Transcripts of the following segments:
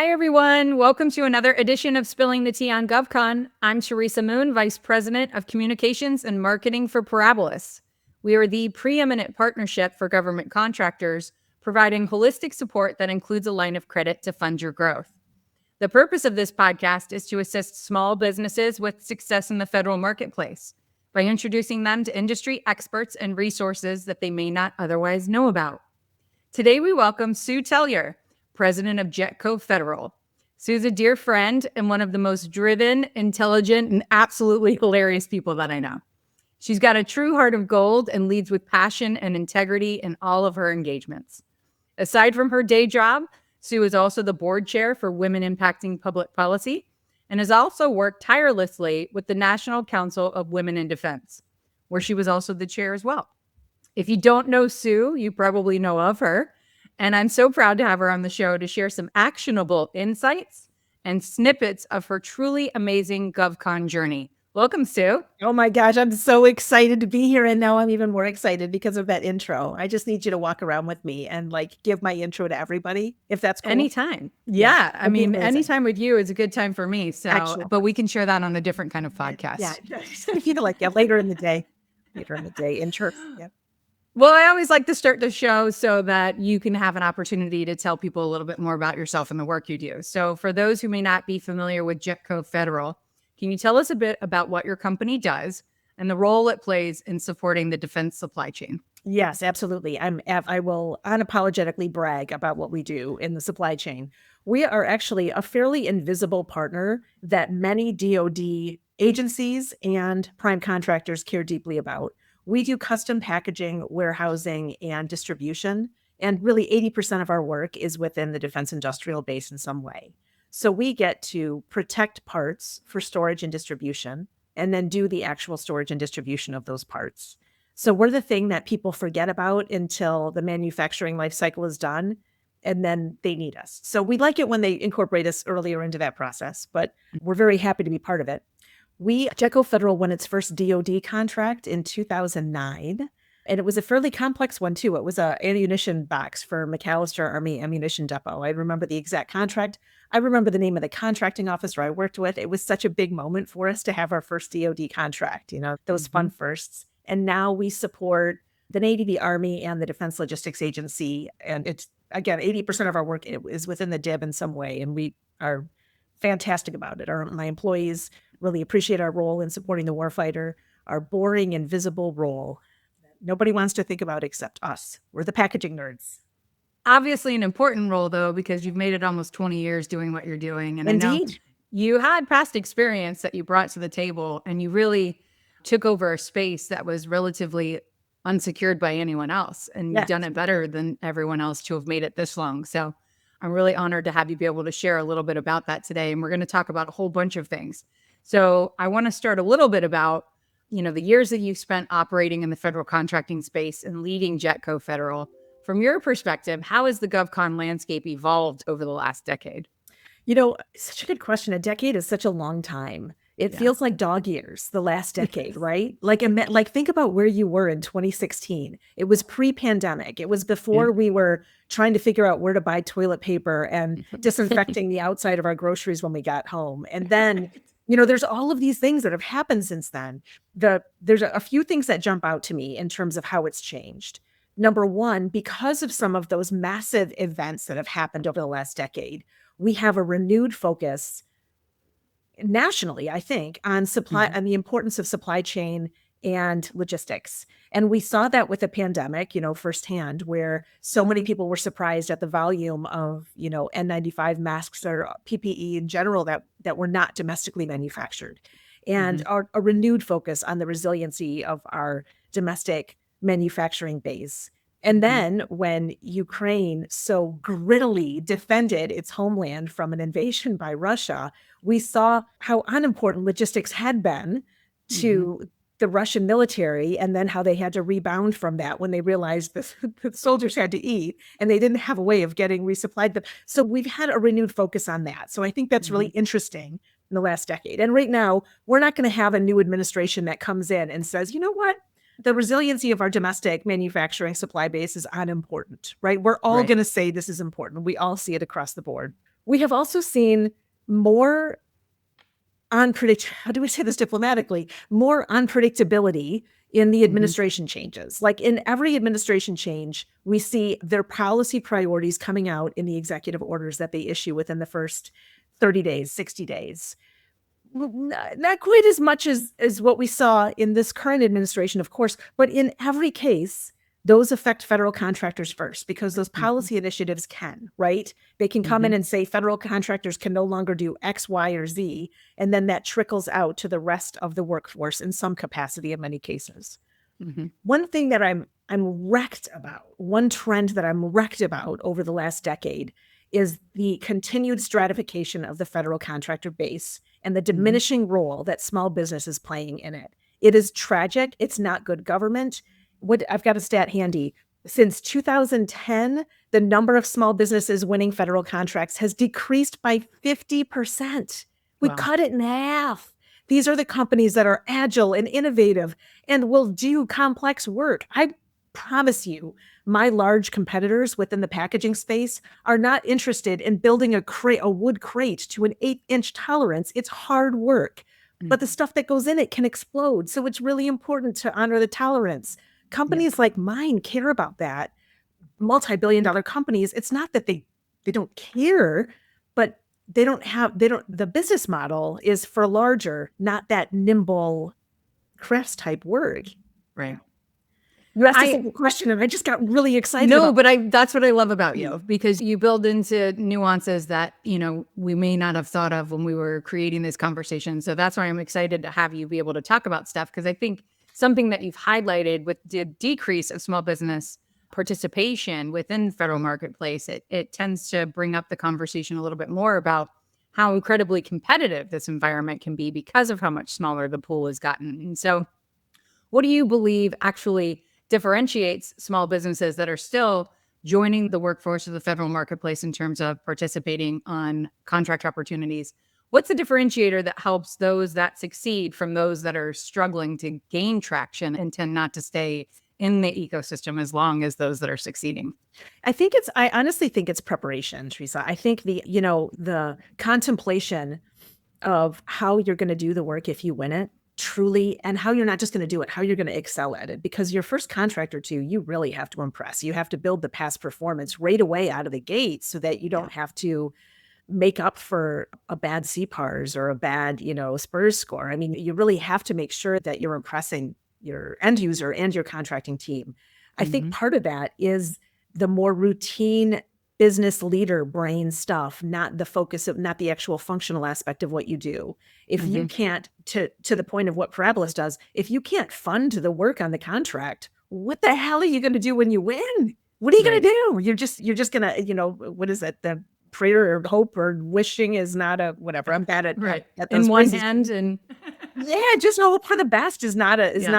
Hi, everyone. Welcome to another edition of Spilling the Tea on GovCon. I'm Teresa Moon, Vice President of Communications and Marketing for Parabolis. We are the preeminent partnership for government contractors, providing holistic support that includes a line of credit to fund your growth. The purpose of this podcast is to assist small businesses with success in the federal marketplace by introducing them to industry experts and resources that they may not otherwise know about. Today, we welcome Sue Tellier, President of JetCo Federal. Sue's a dear friend and one of the most driven, intelligent, and absolutely hilarious people that I know. She's got a true heart of gold and leads with passion and integrity in all of her engagements. Aside from her day job, Sue is also the board chair for Women Impacting Public Policy and has also worked tirelessly with the National Council of Women in Defense, where she was also the chair as well. If you don't know Sue, you probably know of her. And I'm so proud to have her on the show to share some actionable insights and snippets of her truly amazing GovCon journey. Welcome, Sue. Oh my gosh, I'm so excited to be here. And now I'm even more excited because of that intro. I just need you to walk around with me and give my intro to everybody, if that's cool. Anytime. Yeah. I mean, anytime with you is a good time for me. So, but we can share that on a different kind of podcast. Yeah. Later in the day, intro. Yeah. Well, I always like to start the show so that you can have an opportunity to tell people a little bit more about yourself and the work you do. So for those who may not be familiar with JetCo Federal, can you tell us a bit about what your company does and the role it plays in supporting the defense supply chain? Yes, absolutely. I will unapologetically brag about what we do in the supply chain. We are actually a fairly invisible partner that many DoD agencies and prime contractors care deeply about. We do custom packaging, warehousing, and distribution. And really 80% of our work is within the defense industrial base in some way. So we get to protect parts for storage and distribution, and then do the actual storage and distribution of those parts. So we're the thing that people forget about until the manufacturing life cycle is done, and then they need us. So we like it when they incorporate us earlier into that process, but we're very happy to be part of it. JetCo Federal won its first DoD contract in 2009, and it was a fairly complex one too. It was an ammunition box for McAllister Army Ammunition Depot. I remember the exact contract. I remember the name of the contracting officer I worked with. It was such a big moment for us to have our first DoD contract, those fun firsts. And now we support the Navy, the Army, and the Defense Logistics Agency. And it's, again, 80% of our work is within the DIB in some way, and we are fantastic about it. My employees really appreciate our role in supporting the warfighter, our boring, invisible role that nobody wants to think about except us. We're the packaging nerds. Obviously an important role, though, because you've made it almost 20 years doing what you're doing. And Indeed. I know you had past experience that you brought to the table, and you really took over a space that was relatively unsecured by anyone else. And you've done it better than everyone else to have made it this long. So I'm really honored to have you be able to share a little bit about that today. And we're going to talk about a whole bunch of things. So I want to start a little bit about, the years that you've spent operating in the federal contracting space and leading JetCo Federal. From your perspective, how has the GovCon landscape evolved over the last decade? Such a good question. A decade is such a long time. It feels like dog years, the last decade, right? Think about where you were in 2016. It was pre-pandemic. It was before we were trying to figure out where to buy toilet paper and disinfecting the outside of our groceries when we got home. And then, there's all of these things that have happened since then. There's a few things that jump out to me in terms of how it's changed. Number one, because of some of those massive events that have happened over the last decade, we have a renewed focus nationally, I think, on supply and the importance of supply chain and logistics. And we saw that with the pandemic, firsthand, where so many people were surprised at the volume of, N95 masks or PPE in general that were not domestically manufactured. And a renewed focus on the resiliency of our domestic manufacturing base. And then when Ukraine so grittily defended its homeland from an invasion by Russia, we saw how unimportant logistics had been to the Russian military, and then how they had to rebound from that when they realized the soldiers had to eat and they didn't have a way of getting resupplied them. So we've had a renewed focus on that. So I think that's really interesting in the last decade. And right now, we're not going to have a new administration that comes in and says, you know what? The resiliency of our domestic manufacturing supply base is unimportant, right? We're all going to say this is important. We all see it across the board. We have also seen more how do we say this diplomatically? More unpredictability in the administration changes. Like in every administration change, we see their policy priorities coming out in the executive orders that they issue within the first 30 days, 60 days. Not quite as much as what we saw in this current administration, of course, but in every case, those affect federal contractors first because those policy initiatives can, right? They can come in and say federal contractors can no longer do X, Y, or Z, and then that trickles out to the rest of the workforce in some capacity in many cases. One thing that I'm wrecked about, one trend that I'm wrecked about over the last decade is the continued stratification of the federal contractor base and the diminishing role that small business is playing in it. It is tragic. It's not good government. I've got a stat handy. Since 2010, the number of small businesses winning federal contracts has decreased by 50%. We cut it in half. These are the companies that are agile and innovative and will do complex work. I promise you, my large competitors within the packaging space are not interested in building a wood crate to an 8-inch tolerance. It's hard work, but the stuff that goes in it can explode. So it's really important to honor the tolerance. Companies like mine care about that. Multi-billion-dollar companies, it's not that they don't care, but the business model is for larger, not that nimble crafts type work. Right. You asked a question and I just got really excited. That's what I love about you, because you build into nuances that, we may not have thought of when we were creating this conversation. So that's why I'm excited to have you be able to talk about stuff. Because I think something that you've highlighted with the decrease of small business participation within the federal marketplace, it tends to bring up the conversation a little bit more about how incredibly competitive this environment can be because of how much smaller the pool has gotten. And so what do you believe actually differentiates small businesses that are still joining the workforce of the federal marketplace in terms of participating on contract opportunities? What's the differentiator that helps those that succeed from those that are struggling to gain traction and tend not to stay in the ecosystem as long as those that are succeeding? I honestly think it's preparation, Teresa. I think the contemplation of how you're going to do the work if you win it truly, and how you're not just going to do it, how you're going to excel at it. Because your first contract or two, you really have to impress. You have to build the past performance right away out of the gate so that you don't have to make up for a bad CPARS or a bad, SPURS score. I mean, you really have to make sure that you're impressing your end user and your contracting team. I think part of that is the more routine business leader brain stuff, not the actual functional aspect of what you do. If you can't, to the point of what Parabolis does, if you can't fund the work on the contract, what the hell are you going to do when you win? What are you going to do? You're just going to, what is it? The prayer or hope or wishing is not a whatever. I'm bad at in one hand, and just hope for the best is not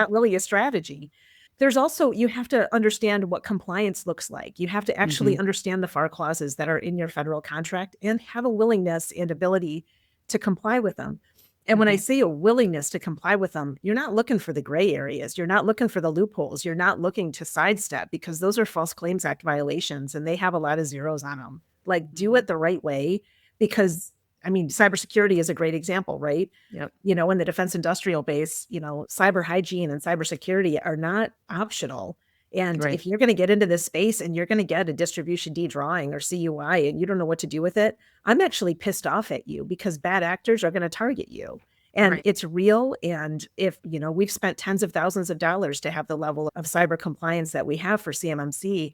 really a strategy. There's also, you have to understand what compliance looks like. You have to actually understand the FAR clauses that are in your federal contract and have a willingness and ability to comply with them. And when I say a willingness to comply with them, you're not looking for the gray areas. You're not looking for the loopholes. You're not looking to sidestep, because those are False Claims Act violations and they have a lot of zeros on them. Like, do it the right way, because cybersecurity is a great example, right? Yep. In the defense industrial base, cyber hygiene and cybersecurity are not optional. And if you're going to get into this space and you're going to get a distribution D drawing or CUI and you don't know what to do with it, I'm actually pissed off at you, because bad actors are going to target you. And it's real. And if, we've spent tens of thousands of dollars to have the level of cyber compliance that we have for CMMC.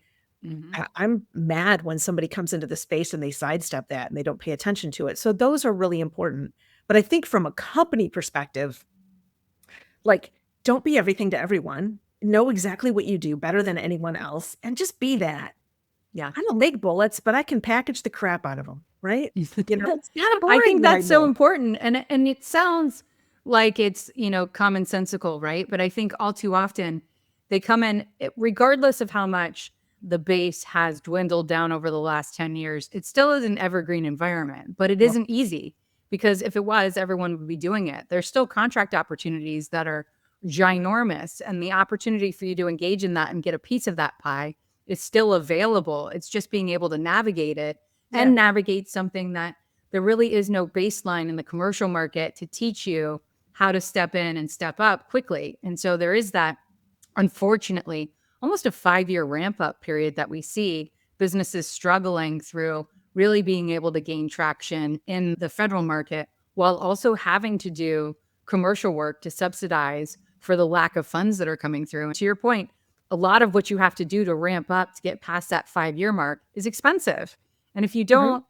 I'm mad when somebody comes into the space and they sidestep that and they don't pay attention to it. So those are really important. But I think from a company perspective, don't be everything to everyone. Know exactly what you do better than anyone else and just be that. Yeah. I don't make bullets, but I can package the crap out of them, right? It's kind of boring. I think that's so important. And it sounds like it's, commonsensical, right? But I think all too often they come in, regardless of how much the base has dwindled down over the last 10 years, it still is an evergreen environment, but it isn't easy, because if it was, everyone would be doing it. There's still contract opportunities that are ginormous, and the opportunity for you to engage in that and get a piece of that pie is still available. It's just being able to navigate it and navigate something that there really is no baseline in the commercial market to teach you how to step in and step up quickly. And so there is that, unfortunately, almost a 5-year ramp up period that we see businesses struggling through really being able to gain traction in the federal market while also having to do commercial work to subsidize for the lack of funds that are coming through. And to your point, a lot of what you have to do to ramp up to get past that 5-year mark is expensive. And if you don't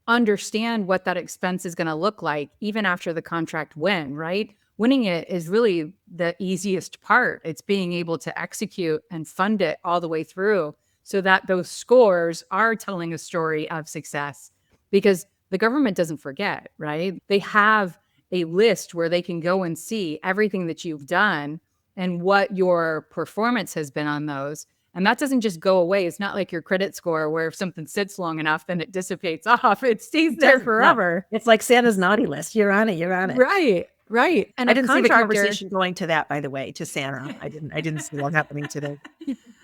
understand what that expense is going to look like, even after the contract win, right? Winning it is really the easiest part. It's being able to execute and fund it all the way through so that those scores are telling a story of success, because the government doesn't forget, right? They have a list where they can go and see everything that you've done and what your performance has been on those. And that doesn't just go away. It's not like your credit score where if something sits long enough, then it dissipates off. It stays there forever. It's like Santa's naughty list. You're on it. You're on it. Right. And I didn't see the conversation going to that, by the way, to Santa. I didn't see what happening today.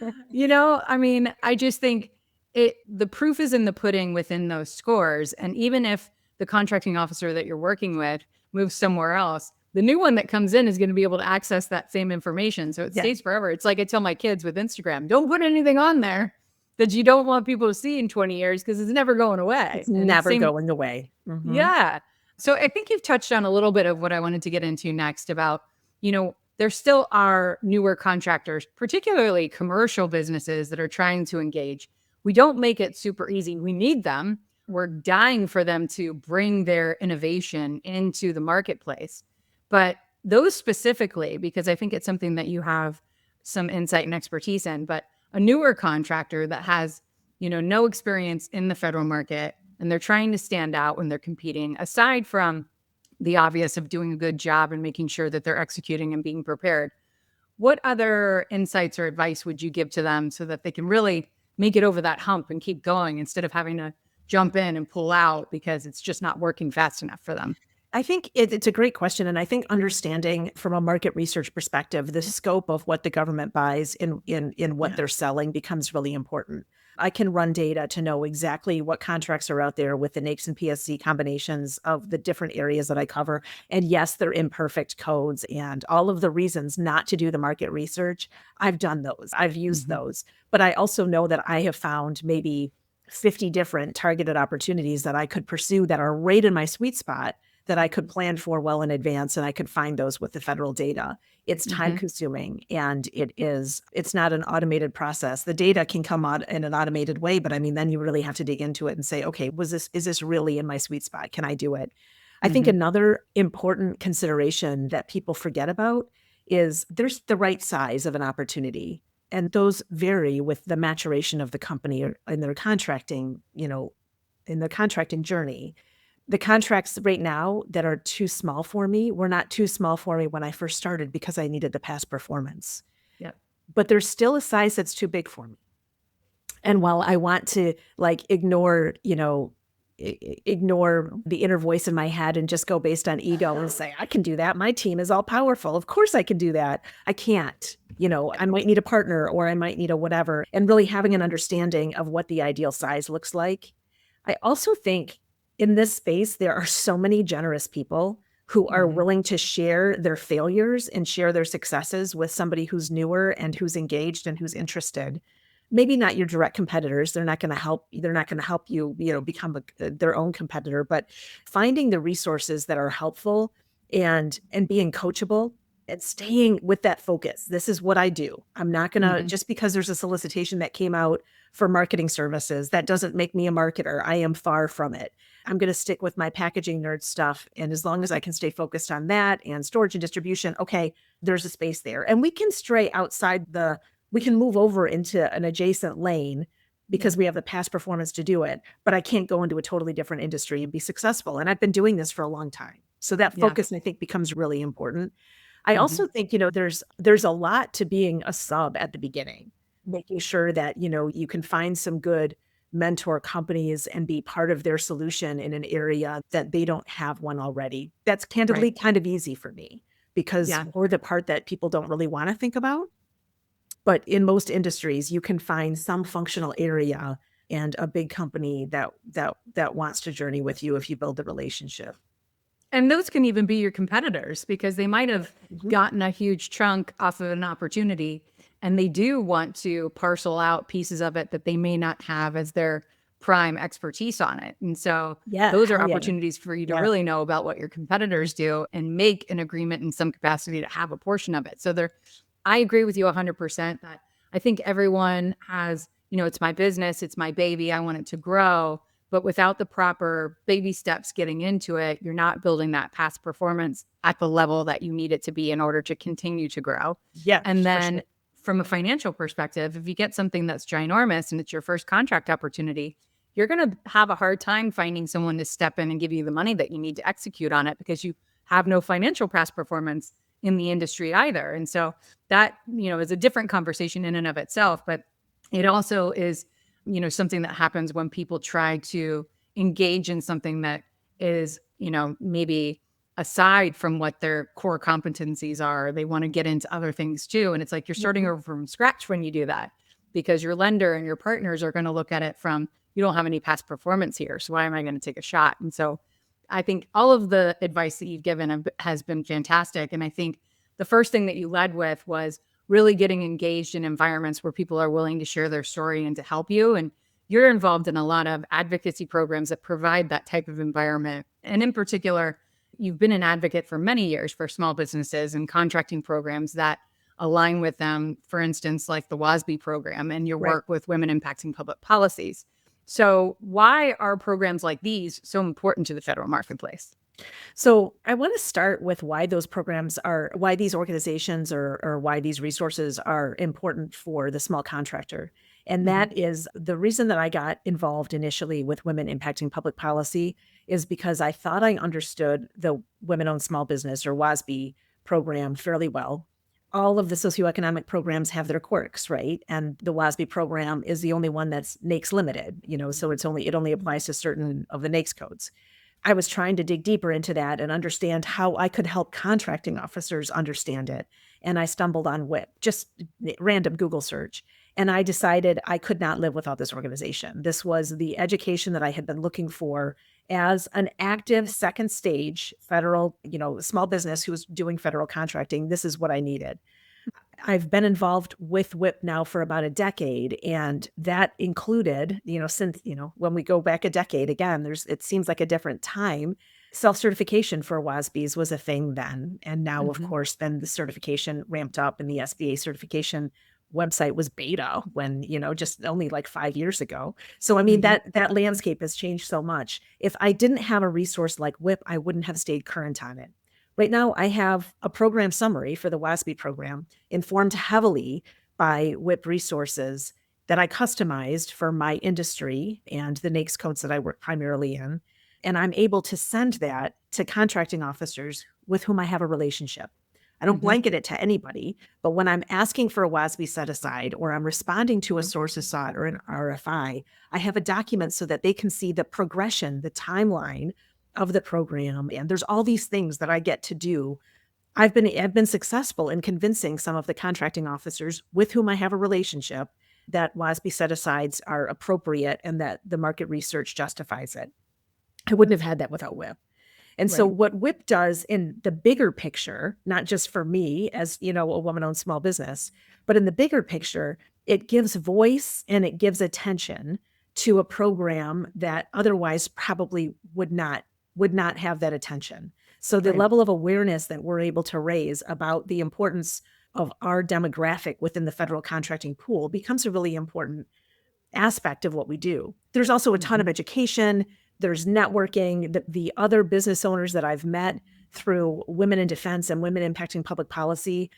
I mean, I just think the proof is in the pudding within those scores. And even if the contracting officer that you're working with moves somewhere else, the new one that comes in is going to be able to access that same information. So it stays forever. It's like I tell my kids with Instagram, don't put anything on there that you don't want people to see in 20 years because it's never going away. It's never going away. Mm-hmm. Yeah. So I think you've touched on a little bit of what I wanted to get into next about, there still are newer contractors, particularly commercial businesses that are trying to engage. We don't make it super easy. We need them. We're dying for them to bring their innovation into the marketplace. But those specifically, because I think it's something that you have some insight and expertise in, but a newer contractor that has, no experience in the federal market, and they're trying to stand out when they're competing, aside from the obvious of doing a good job and making sure that they're executing and being prepared, what other insights or advice would you give to them so that they can really make it over that hump and keep going instead of having to jump in and pull out because it's just not working fast enough for them? I think it's a great question. And I think understanding from a market research perspective, the scope of what the government buys in what they're selling becomes really important. I can run data to know exactly what contracts are out there with the NAICS and PSC combinations of the different areas that I cover. And yes, they're imperfect codes and all of the reasons not to do the market research. I've done those. I've used those. But I also know that I have found maybe 50 different targeted opportunities that I could pursue that are right in my sweet spot, that I could plan for well in advance, and I could find those with the federal data. It's time consuming, and it's not an automated process. The data can come out in an automated way, but I mean, then you really have to dig into it and say, okay, is this really in my sweet spot? Can I do it? I think another important consideration that people forget about is there's the right size of an opportunity. And those vary with the maturation of the company in their contracting, in the contracting journey. The contracts right now that are too small for me were not too small for me when I first started because I needed the past performance. Yeah. But there's still a size that's too big for me. And while I want to ignore the inner voice in my head and just go based on ego and say, I can do that. My team is all powerful. Of course I can do that. I can't. I might need a partner or I might need a whatever. And really having an understanding of what the ideal size looks like. I also think in this space, there are so many generous people who are willing to share their failures and share their successes with somebody who's newer and who's engaged and who's interested. Maybe not your direct competitors. They're not going to help. They're not going to help you, become their own competitor. But finding the resources that are helpful and being coachable and staying with that focus. This is what I do. I'm not going to just because there's a solicitation that came out for marketing services, that doesn't make me a marketer. I am far from it. I'm going to stick with my packaging nerd stuff. And as long as I can stay focused on that and storage and distribution, okay, there's a space there. And we can stray outside we can move over into an adjacent lane because we have the past performance to do it. But I can't go into a totally different industry and be successful. And I've been doing this for a long time. So that focus, I think, becomes really important. I also think, there's a lot to being a sub at the beginning, making sure that, you can find some good mentor companies and be part of their solution in an area that they don't have one already. That's candidly kind of easy for me because we're the part that people don't really want to think about. But in most industries, you can find some functional area and a big company that wants to journey with you if you build the relationship. And those can even be your competitors because they might have Mhm. gotten a huge chunk off of an opportunity and they do want to parcel out pieces of it that they may not have as their prime expertise on it. And so Yeah, those are hell yeah. opportunities for you to Yeah. really know about what your competitors do and make an agreement in some capacity to have a portion of it. So I agree with you 100% that I think everyone has, it's my business, it's my baby, I want it to grow. But without the proper baby steps getting into it, you're not building that past performance at the level that you need it to be in order to continue to grow. Yeah, And for sure. then from a financial perspective, if you get something that's ginormous and it's your first contract opportunity, you're going to have a hard time finding someone to step in and give you the money that you need to execute on it because you have no financial past performance in the industry either. And so that, is a different conversation in and of itself, but it also is something that happens when people try to engage in something that is, maybe aside from what their core competencies are. They want to get into other things too. And it's like you're starting Mhm. over from scratch when you do that because your lender and your partners are going to look at it from, you don't have any past performance here. So why am I going to take a shot? And so I think all of the advice that you've given has been fantastic. And I think the first thing that you led with was really getting engaged in environments where people are willing to share their story and to help you. And you're involved in a lot of advocacy programs that provide that type of environment. And in particular, you've been an advocate for many years for small businesses and contracting programs that align with them, for instance, like the WASB program and your Right. work with women impacting public policies. So why are programs like these so important to the federal marketplace? So I want to start with why those programs are, why these organizations or why these resources are important for the small contractor. And Mhm. that is the reason that I got involved initially with women impacting public policy is because I thought I understood the women owned small business or WASB program fairly well. All of the socioeconomic programs have their quirks, right? And the WASB program is the only one that's NAICS limited, so it only applies to certain of the NAICS codes. I was trying to dig deeper into that and understand how I could help contracting officers understand it. And I stumbled on WIP, just random Google search. And I decided I could not live without this organization. This was the education that I had been looking for as an active second stage federal, small business who was doing federal contracting. This is what I needed. I've been involved with WIP now for about a decade, and that included, since, when we go back a decade again, it seems like a different time. Self-certification for WASBs was a thing then. And now, of Mhm. course, then the certification ramped up and the SBA certification website was beta when, just only like 5 years ago. So, I mean, Mhm. that landscape has changed so much. If I didn't have a resource like WIP, I wouldn't have stayed current on it. Right now, I have a program summary for the WASB program informed heavily by WIP resources that I customized for my industry and the NAICS codes that I work primarily in. And I'm able to send that to contracting officers with whom I have a relationship. I don't Mhm. blanket it to anybody, but when I'm asking for a WASB set aside or I'm responding to a sources sought or an RFI, I have a document so that they can see the progression, the timeline of the program. And there's all these things that I get to do. I've been successful in convincing some of the contracting officers with whom I have a relationship that WASB set-asides are appropriate and that the market research justifies it. I wouldn't have had that without WIP. And so Right. what WIP does in the bigger picture, not just for me as, a woman-owned small business, but in the bigger picture, it gives voice and it gives attention to a program that otherwise probably would not have that attention. So the Right. level of awareness that we're able to raise about the importance of our demographic within the federal contracting pool becomes a really important aspect of what we do. There's also a ton of Mhm. education, there's networking. The other business owners that I've met through Women in Defense and Women Impacting Public Policy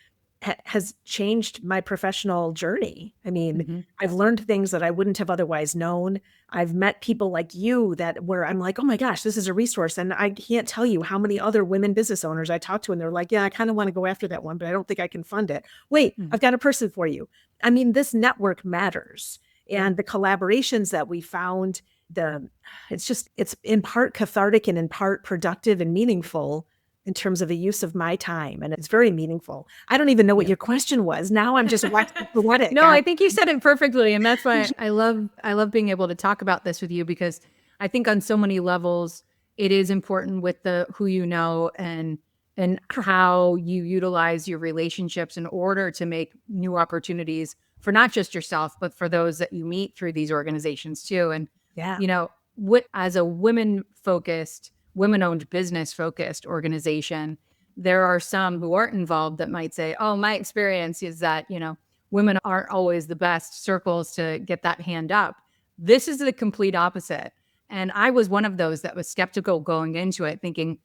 has changed my professional journey. I mean, Mhm. I've learned things that I wouldn't have otherwise known. I've met people like you that where I'm like, oh my gosh, this is a resource. And I can't tell you how many other women business owners I talk to, and they're like, yeah, I kind of want to go after that one, but I don't think I can fund it. Wait, Mhm. I've got a person for you. I mean, this network matters. Yeah. And the collaborations that we found, it's in part cathartic and in part productive and meaningful. in terms of the use of my time. And it's very meaningful. I don't even know what your question was. Now I'm just watching poetic. No, I think you said it perfectly. And that's why I love being able to talk about this with you, because I think on so many levels, it is important with the who you know and how you utilize your relationships in order to make new opportunities for not just yourself, but for those that you meet through these organizations too. And, Yeah. you know, what as a women-focused, women-owned business-focused organization, there are some who aren't involved that might say, oh, my experience is that, you know, women aren't always the best circles to get that hand up. This is the complete opposite. And I was one of those that was skeptical going into it, thinking,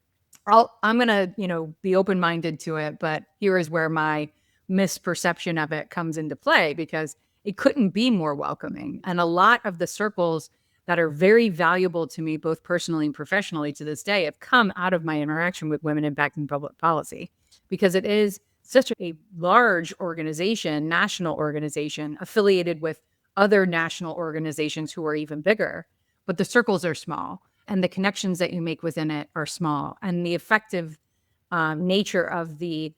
I'm going to, you know, be open-minded to it. But here is where my misperception of it comes into play, because it couldn't be more welcoming. And a lot of the circles that are very valuable to me, both personally and professionally to this day, have come out of my interaction with women impacting public policy, because it is such a large organization, national organization, affiliated with other national organizations who are even bigger, but the circles are small and the connections that you make within it are small. And the effective nature of the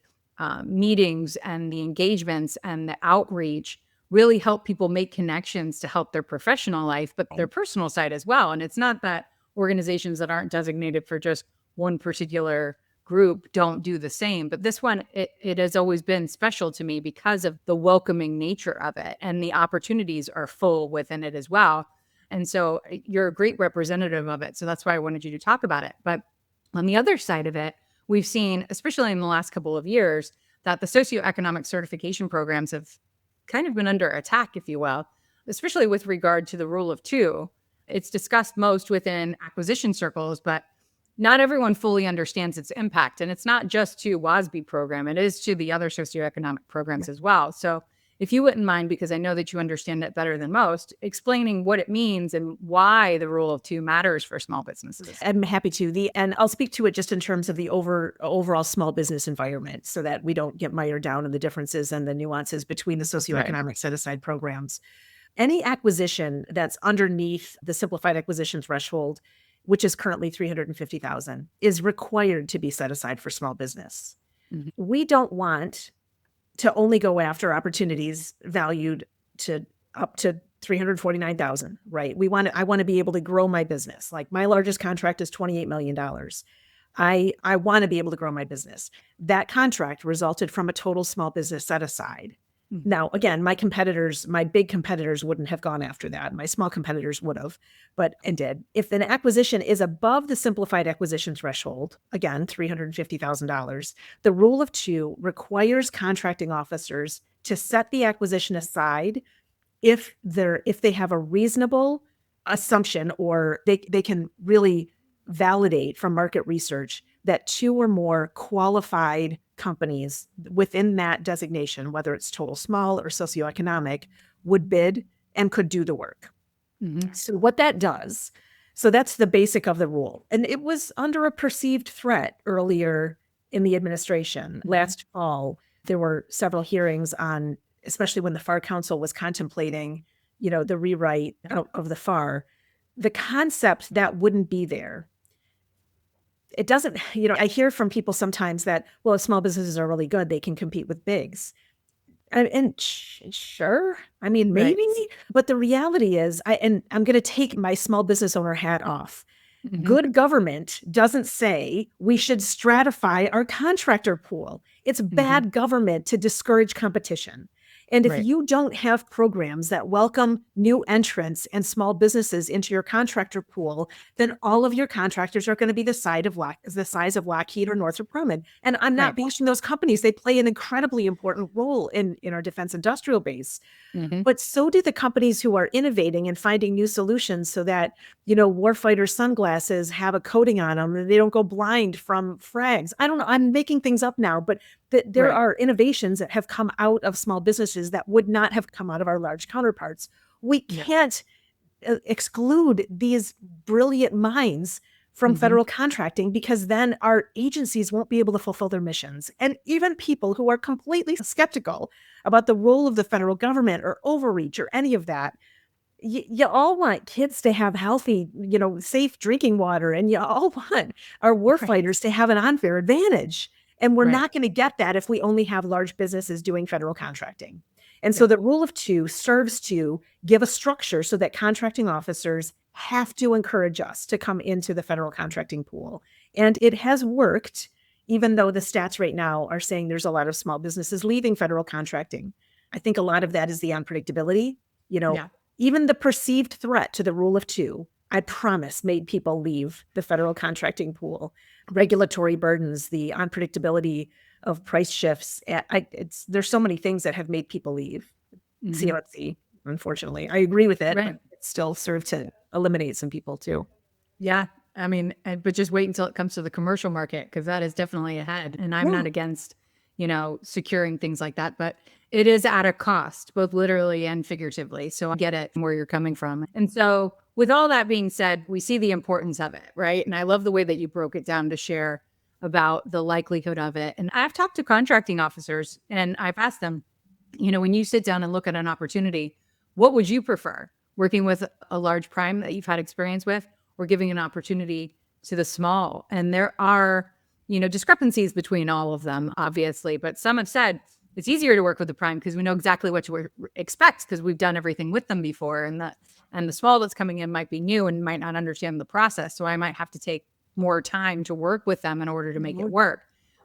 meetings and the engagements and the outreach really help people make connections to help their professional life, but their personal side as well. And it's not that organizations that aren't designated for just one particular group don't do the same. But this one, it has always been special to me because of the welcoming nature of it, and the opportunities are full within it as well. And so you're a great representative of it. So that's why I wanted you to talk about it. But on the other side of it, we've seen, especially in the last couple of years, that the socioeconomic certification programs have kind of been under attack, if you will, especially with regard to the rule of two. It's discussed most within acquisition circles, but not everyone fully understands its impact. And it's not just to WASB program, it is to the other socioeconomic programs as well. So if you wouldn't mind, because I know that you understand it better than most, explaining what it means and why the rule of two matters for small businesses. I'm happy to. And I'll speak to it just in terms of the overall small business environment, so that we don't get mired down in the differences and the nuances between the socioeconomic set-aside programs. Any acquisition that's underneath the simplified acquisition threshold, which is currently $350,000, is required to be set aside for small business. Mhm. We don't want to only go after opportunities valued to up to $349,000, right? I want to be able to grow my business. Like, my largest contract is $28 million. I want to be able to grow my business. That contract resulted from a total small business set aside. Mhm. Now, again, my big competitors wouldn't have gone after that. My small competitors would have, and did. If an acquisition is above the simplified acquisition threshold, again, $350,000, the rule of two requires contracting officers to set the acquisition aside if they have a reasonable assumption, or they can really validate from market research that two or more qualified companies within that designation, whether it's total small or socioeconomic, would bid and could do the work. Mhm. So what that does, so that's the basic of the rule. And it was under a perceived threat earlier in the administration. Last fall, there were several hearings on, especially when the FAR Council was contemplating, the rewrite of the FAR, the concept that wouldn't be there. It doesn't, I hear from people sometimes that, well, if small businesses are really good, they can compete with bigs. Sure, I mean, maybe, Right. but the reality is, I'm going to take my small business owner hat off. Mhm. Good government doesn't say we should stratify our contractor pool. It's bad government to discourage competition. And if Right. you don't have programs that welcome new entrants and small businesses into your contractor pool, then all of your contractors are going to be the size of Lockheed or Northrop Grumman. And I'm not Right. bashing those companies. They play an incredibly important role in our defense industrial base. Mhm. But so do the companies who are innovating and finding new solutions so that, warfighter sunglasses have a coating on them and they don't go blind from frags. I don't know. I'm making things up now, but there Right. are innovations that have come out of small businesses that would not have come out of our large counterparts. We can't exclude these brilliant minds from federal contracting, because then our agencies won't be able to fulfill their missions. And even people who are completely skeptical about the role of the federal government or overreach or any of that, you all want kids to have healthy, safe drinking water, and you all want our Right. warfighters to have an unfair advantage. And we're Right. not going to get that if we only have large businesses doing federal contracting. And so Yeah. the rule of two serves to give a structure so that contracting officers have to encourage us to come into the federal contracting pool. And it has worked, even though the stats right now are saying there's a lot of small businesses leaving federal contracting. I think a lot of that is the unpredictability. You know, Yeah. even the perceived threat to the rule of two, I promise, made people leave the federal contracting pool. Regulatory burdens, the unpredictability of price shifts. There's so many things that have made people leave Hmm. CLC, unfortunately. I agree with it, Right. but it still served to eliminate some people too. Yeah. I mean, but just wait until it comes to the commercial market, because that is definitely ahead. And I'm Yeah. not against, securing things like that, but it is at a cost, both literally and figuratively. So I get it where you're coming from. And so, with all that being said, we see the importance of it, right? And I love the way that you broke it down to share about the likelihood of it. And I've talked to contracting officers and I've asked them, when you sit down and look at an opportunity, what would you prefer? Working with a large prime that you've had experience with, or giving an opportunity to the small? And there are, discrepancies between all of them, obviously, but some have said it's easier to work with the prime because we know exactly what to expect because we've done everything with them before. And the small that's coming in might be new and might not understand the process. So I might have to take more time to work with them in order to make it work.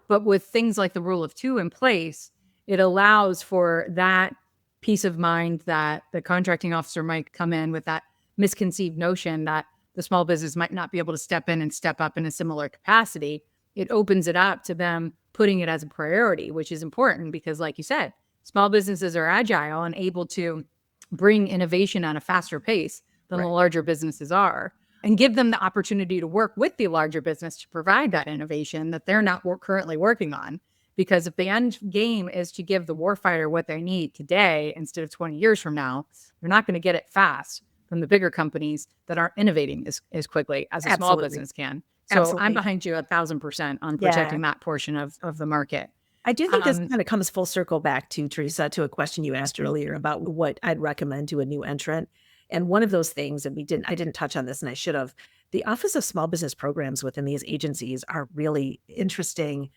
But with things like the rule of two in place, it allows for that peace of mind that the contracting officer might come in with that misconceived notion that the small business might not be able to step in and step up in a similar capacity. It opens it up to them putting it as a priority, which is important because, like you said, small businesses are agile and able to bring innovation at a faster pace than the Right. larger businesses are, and give them the opportunity to work with the larger business to provide that innovation that they're not currently working on. Because if the end game is to give the warfighter what they need today instead of 20 years from now, they're not going to get it fast from the bigger companies that aren't innovating as quickly as a small Absolutely. business can. So I'm Absolutely. behind you 1,000% on Yeah. protecting that portion of the market. I do think this Um, kind of comes full circle back to Teresa, to a question you asked earlier about what I'd recommend to a new entrant. And one of those things, and I didn't touch on this and I should have, the Office of Small Business Programs within these agencies are really interesting,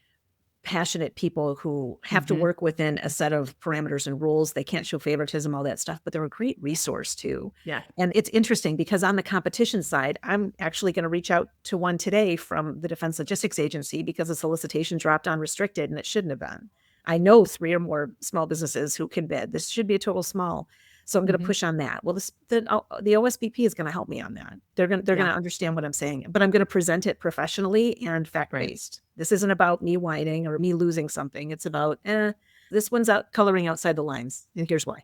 passionate people who have to mhm. work within a set of parameters and rules. They can't show favoritism, all that stuff, but they're a great resource too. Yeah. And it's interesting because on the competition side, I'm actually going to reach out to one today from the Defense Logistics Agency because the solicitation dropped unrestricted and it shouldn't have been. I know 3 or more small businesses who can bid. This should be a total small. So I'm going to Mhm. push on that. Well, the OSBP is going to help me on that. They're going Yeah. to understand what I'm saying, but I'm going to present it professionally and fact Right. based. This isn't about me whining or me losing something. It's about this one's out coloring outside the lines. And here's why.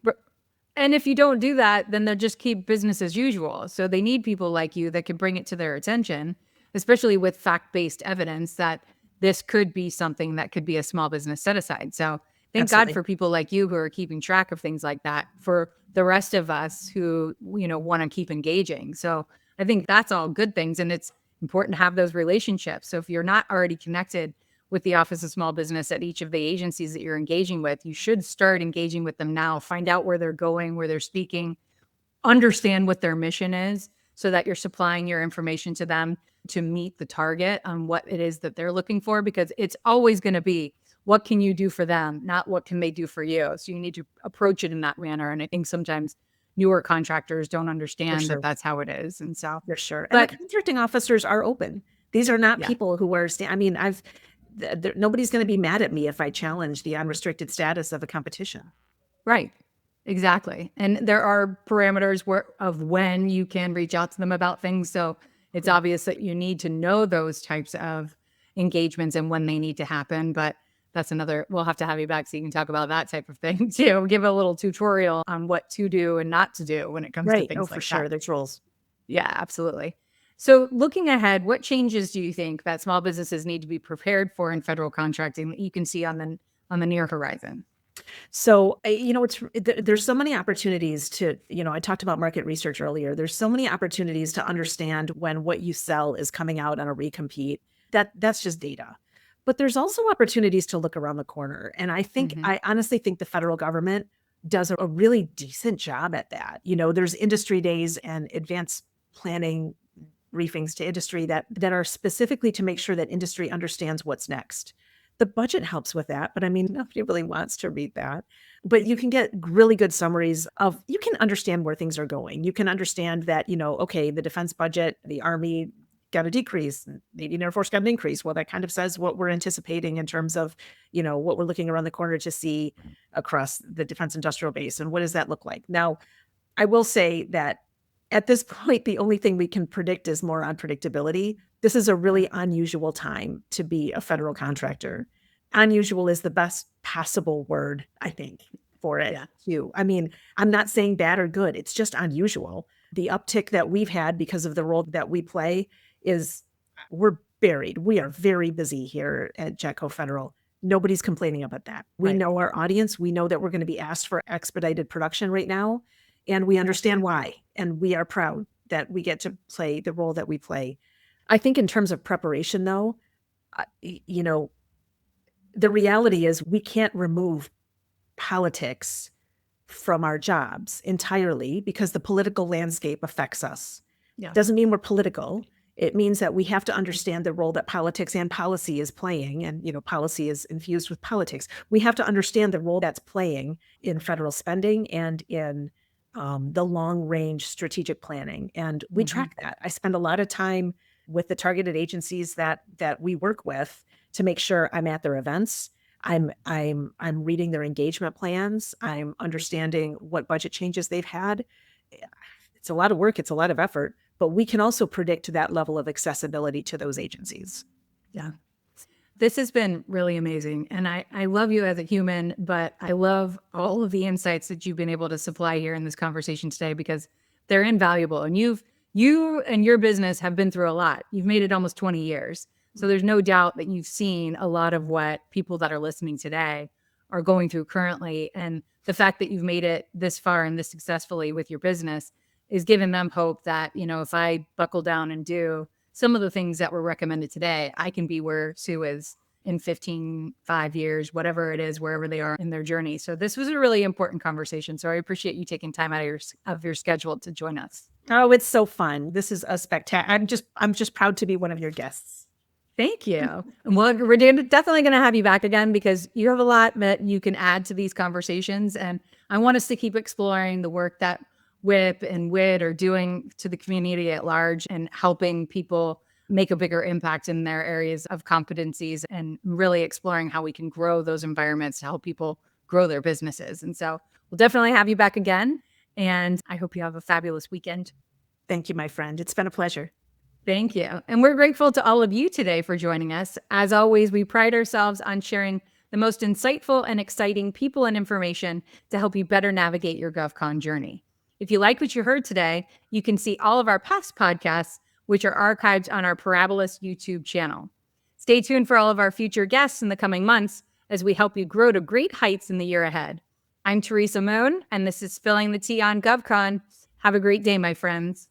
And if you don't do that, then they'll just keep business as usual. So they need people like you that can bring it to their attention, especially with fact-based evidence that this could be something that could be a small business set aside. So thank God Absolutely. for people like you who are keeping track of things like that for the rest of us who, want to keep engaging. So I think that's all good things. And it's important to have those relationships. So if you're not already connected with the Office of Small Business at each of the agencies that you're engaging with, you should start engaging with them now. Find out where they're going, where they're speaking, understand what their mission is so that you're supplying your information to them to meet the target on what it is that they're looking for, because it's always going to be what can you do for them, not what can they do for you. So you need to approach it in that manner. And I think sometimes newer contractors don't For understand that sure. that's how it is. And so, For sure. And the but contracting officers are open. These are not yeah, people who are, I mean, nobody's going to be mad at me if I challenge the unrestricted status of a competition. right. Exactly. And there are parameters of when you can reach out to them about things. So it's Yeah. obvious that you need to know those types of engagements and when they need to happen. But that's we'll have to have you back so you can talk about that type of thing too. Give a little tutorial on what to do and not to do when it comes to Right. Oh, things for like that. sure. There's rules. Yeah, absolutely. So looking ahead, what changes do you think that small businesses need to be prepared for in federal contracting that you can see on the near horizon? So, there's so many opportunities to, I talked about market research earlier. There's so many opportunities to understand when what you sell is coming out on a recompete. That's just data. But there's also opportunities to look around the corner. And Mhm. I honestly think the federal government does a really decent job at that. There's industry days and advanced planning briefings to industry that are specifically to make sure that industry understands what's next. The budget helps with that, but I mean, nobody really wants to read that. But you can get really good summaries you can understand where things are going. You can understand that, okay, the defense budget, the Army got a decrease, the Indian Air Force got an increase. Well, that kind of says what we're anticipating in terms of, what we're looking around the corner to see across the defense industrial base. And what does that look like? Now, I will say that at this point, the only thing we can predict is more unpredictability. This is a really unusual time to be a federal contractor. Unusual is the best possible word, I think, for it. Yeah. Too. I mean, I'm not saying bad or good. It's just unusual. The uptick that we've had because of the role that we play is we're buried. We are very busy here at JetCo Federal. Nobody's complaining about that. We Right. know our audience. We know that we're going to be asked for expedited production right now. And we understand why. And we are proud that we get to play the role that we play. I think in terms of preparation, though, the reality is we can't remove politics from our jobs entirely because the political landscape affects us. Yeah. Doesn't mean we're political. It means that we have to understand the role that politics and policy is playing. And, policy is infused with politics. We have to understand the role that's playing in federal spending and in the long-range strategic planning. And we track that. I spend a lot of time with the targeted agencies that we work with to make sure I'm at their events. I'm reading their engagement plans. I'm understanding what budget changes they've had. It's a lot of work. It's a lot of effort. But we can also predict that level of accessibility to those agencies. Yeah. This has been really amazing. And I love you as a human, but I love all of the insights that you've been able to supply here in this conversation today because they're invaluable. And you and your business have been through a lot. You've made it almost 20 years. So there's no doubt that you've seen a lot of what people that are listening today are going through currently. And the fact that you've made it this far and this successfully with your business is giving them hope that, if I buckle down and do some of the things that were recommended today, I can be where Sue is in 5 years, whatever it is, wherever they are in their journey. So this was a really important conversation. So I appreciate you taking time out of your schedule to join us. Oh, it's so fun. This is a spectacular. I'm just proud to be one of your guests. Thank you. Well, we're definitely going to have you back again because you have a lot that you can add to these conversations. And I want us to keep exploring the work that WIPP and WID are doing to the community at large and helping people make a bigger impact in their areas of competencies and really exploring how we can grow those environments to help people grow their businesses. And so we'll definitely have you back again. And I hope you have a fabulous weekend. Thank you, my friend. It's been a pleasure. Thank you. And we're grateful to all of you today for joining us. As always, we pride ourselves on sharing the most insightful and exciting people and information to help you better navigate your GovCon journey. If you like what you heard today, you can see all of our past podcasts, which are archived on our Parabolis YouTube channel. Stay tuned for all of our future guests in the coming months as we help you grow to great heights in the year ahead. I'm Teresa Moon, and this is Spilling the Tea on GovCon. Have a great day, my friends.